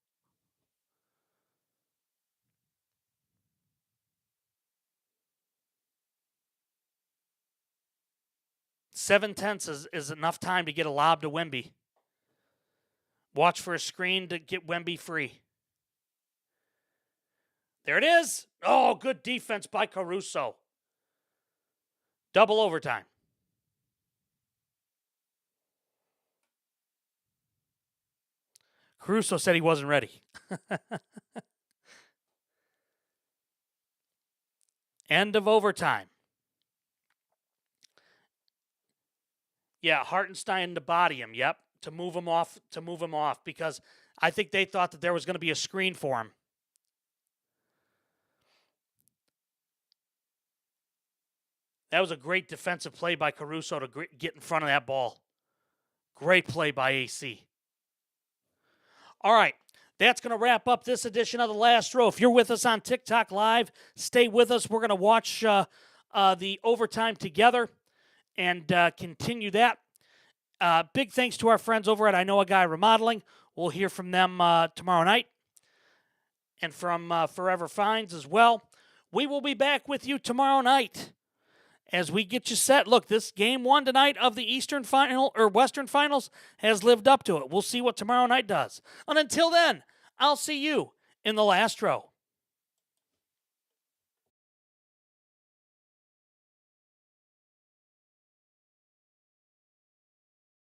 Seven-tenths is enough time to get a lob to Wemby. Watch for a screen to get Wemby free. There it is. Oh, good defense by Caruso. Double overtime. Caruso said he wasn't ready. End of overtime. Yeah, Hartenstein to body him. Yep, to move him off. Because I think they thought that there was going to be a screen for him. That was a great defensive play by Caruso to get in front of that ball. Great play by AC. All right, that's going to wrap up this edition of The Last Row. If you're with us on TikTok Live, stay with us. We're going to watch the overtime together and continue that. Big thanks to our friends over at I Know a Guy Remodeling. We'll hear from them tomorrow night and from Forever Finds as well. We will be back with you tomorrow night as we get you set. Look, this game 1 tonight of the Eastern Final or Western Finals has lived up to it. We'll see what tomorrow night does. And until then, I'll see you in the last row.